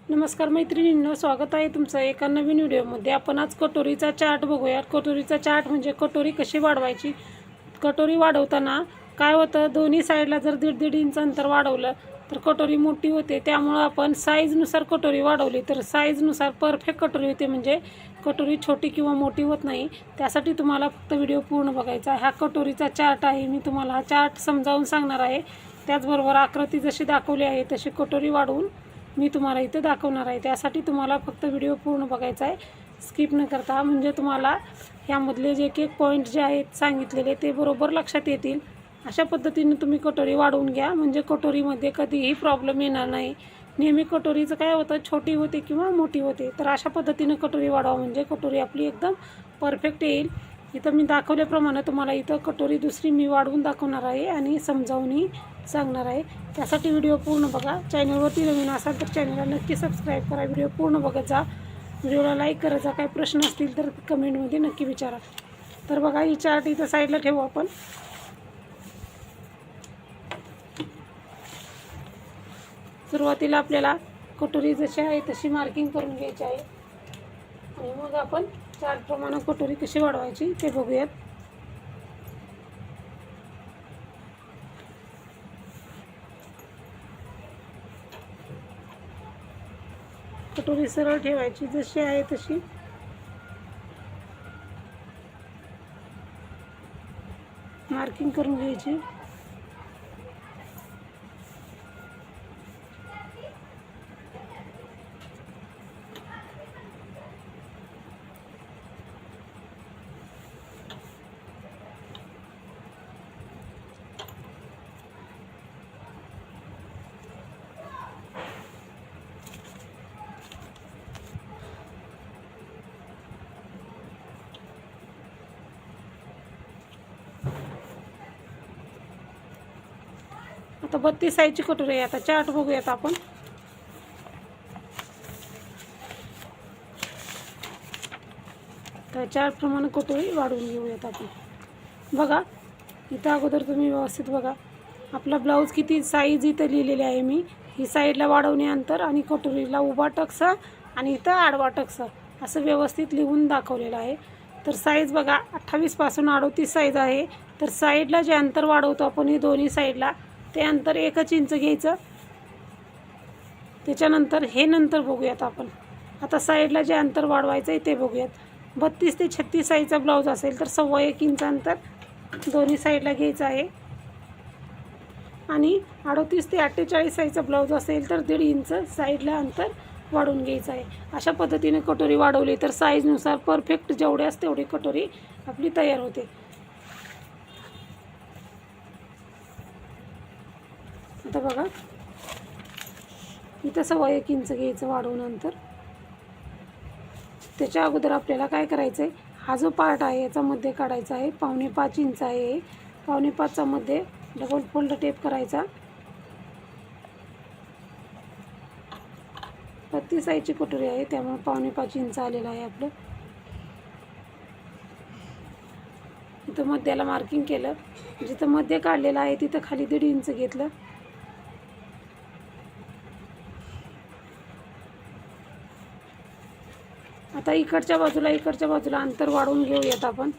नमस्कार मैत्रिणींनो, स्वागत आहे तुमचं एका नवीन व्हिडिओमध्ये। आपण आज कटोरीचा चार्ट बघूया। कटोरीचा चार्ट म्हणजे कटोरी कशी वाढवायची। कटोरी वाढवताना काय होतं, दोन्ही साईडला जर 1.5 इंच अंतर वाढवलं तर कटोरी मोठी होते। त्यामुळे आपण साईजनुसार कटोरी वाढवली तर साईजनुसार परफेक्ट कटोरी होते, म्हणजे कटोरी छोटी किंवा मोठी होत नाही। त्यासाठी तुम्हाला फक्त व्हिडिओ पूर्ण बघायचा। हा कटोरीचा चार्ट आहे, मी तुम्हाला हा चार्ट समजावून सांगणार आहे। त्याचबरोबर आकृती जशी दाखवली आहे तशी कटोरी वाढवून मी तुम्हाला इथे दाखवणार आहे। त्यासाठी तुम्हाला फक्त व्हिडिओ पूर्ण बघायचा आहे, स्किप न करता, म्हणजे तुम्हाला यामधले जे एक पॉईंट जे आहेत सांगितलेले ते बरोबर लक्षात येतील। अशा पद्धतीने तुम्ही कटोरी वाढवून घ्या, म्हणजे कटोरीमध्ये कधीही प्रॉब्लेम येणार नाही। नेहमी कटोरीचं काय होतं, छोटी होते किंवा मोठी होते, तर अशा पद्धतीने कटोरी वाढवा म्हणजे कटोरी आपली एकदम परफेक्ट येईल। इथं मी दाखवल्याप्रमाणे तुम्हाला इथं कटोरी दुसरी मी वाढवून दाखवणार आहे आणि समजावूनही सांगणार आहे। त्यासाठी व्हिडिओ पूर्ण बघा। चॅनलवरती नवीन असाल तर चॅनलला नक्की सबस्क्राईब करा, व्हिडिओ पूर्ण बघत जा, व्हिडिओला लाईक करायचा। काही प्रश्न असतील तर कमेंटमध्ये नक्की विचारा। तर बघा, ही चार्ट इथं साईडला ठेवू आपण। सुरुवातीला आपल्याला कटोरी जशी आहे तशी मार्किंग करून घ्यायची आहे आणि मग आपण चार्टप्रमाणे कटोरी कशी वाढवायची ते बघूयात। कटोरी सरळ ठेवायची, जशी आहे तशी मार्किंग करून घ्यायची। आता 32 साईजची कटोरी आहे। आता चार्ट बघूयात आपण। तर चार्टप्रमाणे कटोरी वाढवून घेऊयात आपण। बघा, इथं अगोदर तुम्ही व्यवस्थित बघा, आपला ब्लाऊज किती साईज इथं लिहिलेली आहे मी। ही साईडला वाढवणे अंतर आणि कटोरीला उभा टक्सा आणि इथं आडवा टक्सा असं व्यवस्थित लिहून दाखवलेलं आहे। तर साईज बघा, 28 पासून 38 साईज आहे। तर साईडला जे अंतर वाढवतो आपण हे दोन्ही साईडला, ते अंतर 1 इंच घ्यायचं। त्याच्यानंतर हे नंतर बघूयात आपण। आता साईडला जे अंतर वाढवायचं आहे ते बघूयात। 32 ते 36 साईजचा ब्लाऊज असेल तर 1.25 इंच अंतर दोन्ही साईडला घ्यायचं आहे आणि 38 ते 48 साईजचा ब्लाऊज असेल तर 1.5 इंच साईडला अंतर वाढवून घ्यायचं आहे। अशा पद्धतीने कटोरी वाढवली तर साईजनुसार परफेक्ट जेवढ्यास तेवढी कटोरी आपली तयार होते। आता बघा, इथं 1.25 इंच घ्यायचं वाढवून अंतर। त्याच्या अगोदर आपल्याला काय करायचं आहे, हा जो पार्ट आहे याचा मध्ये काढायचा आहे। 5.25 इंच आहे, 5.25चा मध्ये डबल फोल्ड टेप करायचा। 32 साईजची कटोरी आहे त्यामुळे 5.25 इंच आलेलं आहे आपलं। इथं मध्याला मार्किंग केलं, जिथं मध्ये काढलेलं आहे तिथं खाली 1.5 इंच घेतलं। आता इकडच्या बाजूला अंतर वाढवून घेऊयात आपण।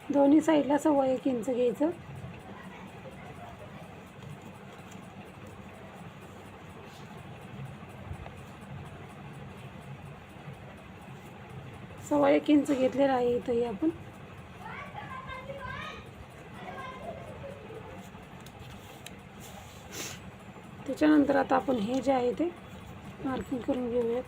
दोन्ही साईडला 1.25 इंच घ्यायचं। सव्वा 1 इंच घेतलेलं आहे इथंही आपण। त्याच्यानंतर आता आपण हे जे आहे ते मार्किंग करून घेऊयात।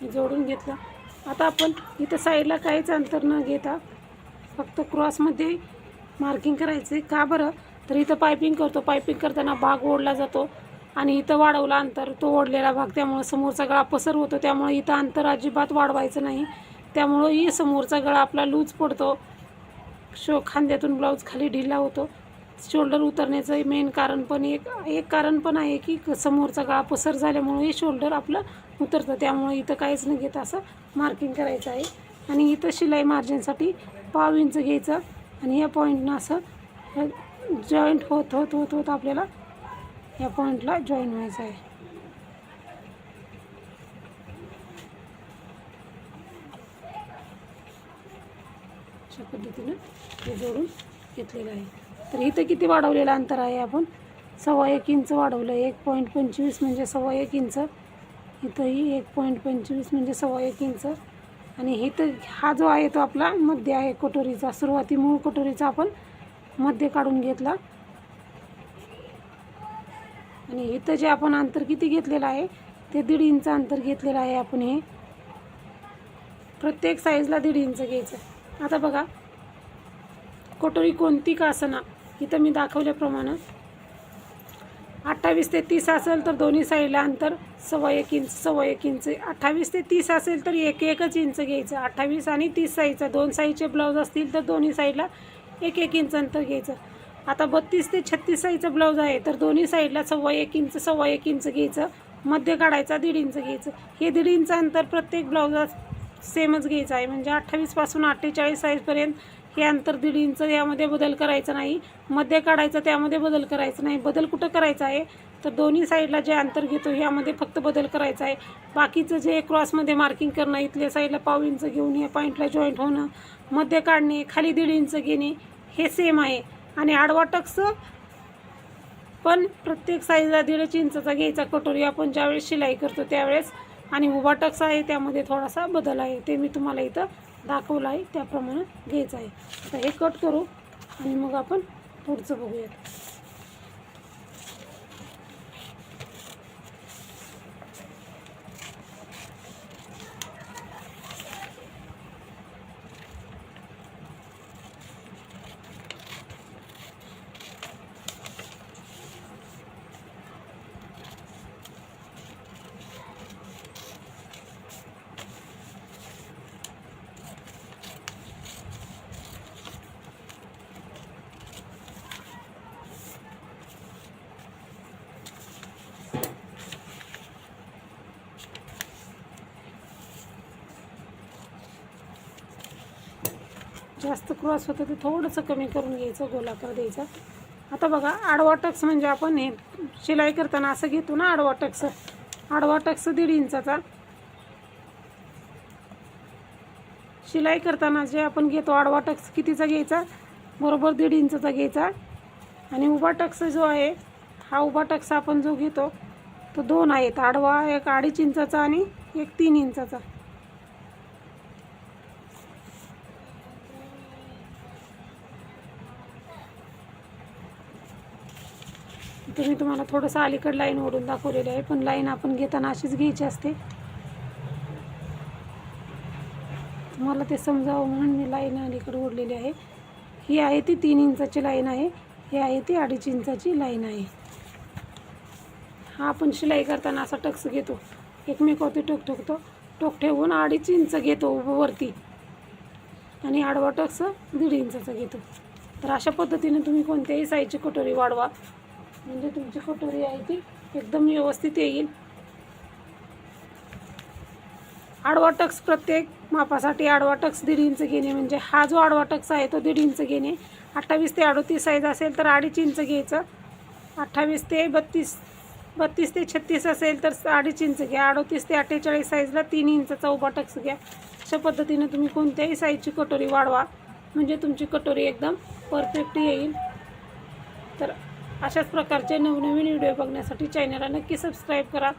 जोडून घेतलं। आता आपण इथं साईडला काहीच अंतर न घेता फक्त क्रॉसमध्ये मार्किंग करायचे। का बरं, तर इथं पायपिंग करतो, पायपिंग करताना भाग ओढला जातो आणि इथं वाढवला अंतर, तो ओढलेला भाग, त्यामुळे समोरचा गळा पसर होतो। त्यामुळे इथं अंतर अजिबात वाढवायचं नाही, त्यामुळे ही समोरचा गळा आपला लूज पडतो, खांद्यातून ब्लाऊज खाली ढिला होतो। शोल्डर उतरण्याचं मेन कारण पण एक कारण पण आहे की समोरचा गळा पसर झाल्यामुळे हे शोल्डर आपलं उतरतं. त्यामुळे इथं काहीच न घेता असं मार्किंग करायचं आहे. आणि इथं शिलाई मार्जिनसाठी 1/2 इंच घ्यायचं आणि या पॉईंटनं असं जॉईंट होत होत होत होत आपल्याला या पॉईंटला जॉईन व्हायचं आहे. अशा पद्धतीनं हे जोडून घेतलेलं आहे. तर इथं किती वाढवलेलं अंतर आहे आपण 1.25 इंच वाढवलं. 1.25 म्हणजे 1.25 इंच. इथंही 1.25 म्हणजे 1.25 इंच. आणि इथं हा जो आहे तो आपला मध्य आहे कटोरीचा. सुरुवाती मूळ कटोरीचा आपण मध्य काढून घेतला. आणि इथं जे आपण अंतर किती घेतलेलं आहे ते 1.5 इंच अंतर घेतलेलं आहे आपण. हे प्रत्येक साईजला 1.5 इंच घ्यायचं. आता बघा कटोरी कोणती का असना, इथं मी दाखवल्याप्रमाणे 28 ते 30 असेल तर दोन्ही साईडला अंतर 1.25 इंच 1.25 इंच. 28 ते 30 असेल तर 1 इंच घ्यायचं. 28 आणि 30 साईजचा 2 साईजचे ब्लाऊज असतील तर दोन्ही साईडला 1 इंच अंतर घ्यायचं. आता 32 ते 36 साईजचा ब्लाऊज आहे तर दोन्ही साईडला 1.25 इंच 1.25 इंच घ्यायचं. मध्य काढायचा 1.5 इंच घ्यायचं. हे 1.5 इंच अंतर प्रत्येक ब्लाऊजात सेमच घ्यायचं आहे. म्हणजे 28 पासून 48 साईजपर्यंत हे अंतर 1.5 इंच. यामध्ये बदल करायचा नाही. मध्य काढायचं त्यामध्ये बदल करायचा नाही. बदल कुठं करायचा आहे तर दोन्ही साईडला जे अंतर घेतो यामध्ये फक्त बदल करायचा आहे. बाकीचं जे क्रॉसमध्ये मार्किंग करणं, इथल्या साईडला 1/2 इंच घेऊन या पॉईंटला जॉईंट होणं, मध्य काढणे, खाली 1.5 इंच घेणे हे सेम आहे. आणि आडवा टक्स पण प्रत्येक साईजला 1.5 इंचचा घ्यायचा कटोरी आपण ज्यावेळेस शिलाई करतो त्यावेळेस. आणि उभा टक्स आहे त्यामध्ये थोडासा बदल आहे, ते मी तुम्हाला इथं दाखवलं आहे त्याप्रमाणे घ्यायचं आहे. आता हे कट करू आणि मग आपण पुढचं बघूयात. जास्त क्रॉस होतं ते थोडंसं कमी करून घ्यायचं, गोलाकार द्यायचा. आता बघा आडवा टक्स म्हणजे आपण हे शिलाई करताना असं घेतो ना आडवा टक्स. आडवा टक्स 1.5 इंचाचा. शिलाई करताना जे आपण घेतो आडवा टक्स कितीचा घ्यायचा, बरोबर 1.5 इंचाचा घ्यायचा. आणि उभा टक्स जो आहे हा उभा टक्स आपण जो घेतो तो 2 आहेत. आडवा एक 2.5 इंचाचा आणि एक 3 इंचाचा. इथे मी तुम्हाला थोडंसं अलीकड लाईन ओढून दाखवलेली आहे, पण लाईन आपण घेताना अशीच घ्यायची असते. तुम्हाला ते समजावं म्हणून मी लाईन अलीकडे ओढलेली आहे. ही आहे ती 3 इंचाची लाईन आहे, ही आहे ती 2.5 इंचाची लाईन आहे. हा आपण शिलाई करताना असा टक्स घेतो, एकमेकावरती टोक ठेवतो. टोक ठेवून 2.5 इंच घेतो वरती आणि आडवा टक्स 1.5 इंचाचा घेतो. तर अशा पद्धतीने तुम्ही कोणत्याही साईजची कटोरी वाढवा, म्हणजे तुमची कटोरी आहे ती एकदम व्यवस्थित येईल. आडवा टक्स प्रत्येक मापासाठी आडवा टक्स 1.5 इंच घेणे. म्हणजे हा जो आडवा टक्स आहे तो 1.5 इंच घेणे. 28 ते 38 साईज असेल तर 2.5 इंच घ्यायचं. 28 ते 32 ते 36 असेल तर 2.5 इंच घ्या. 38 ते 48 साईजला 3 इंचाचा उभा टक्स घ्या. अशा पद्धतीने तुम्ही कोणत्याही साईजची कटोरी वाढवा, म्हणजे तुमची कटोरी एकदम परफेक्ट येईल. तर अशाच प्रकारचे नवनवीन व्हिडिओ बघण्यासाठी चॅनलला नक्की सबस्क्राईब करा.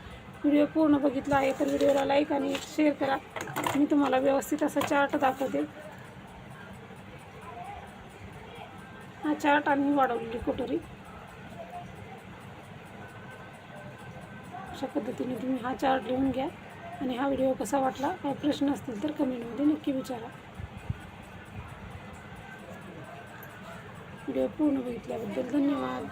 व्हिडिओ पूर्ण बघितला आहे तर व्हिडिओला लाईक आणि शेअर करा. मी तुम्हाला व्यवस्थित असा चार्ट दाखवते. हा चार्ट आणि वाढवलेली कटोरी. अशा पद्धतीने तुम्ही हा चार्ट लिहून घ्या. आणि हा व्हिडिओ कसा वाटला, काही प्रश्न असतील तर कमेंटमध्ये नक्की विचारा. व्हिडिओ पूर्ण बघितल्याबद्दल धन्यवाद.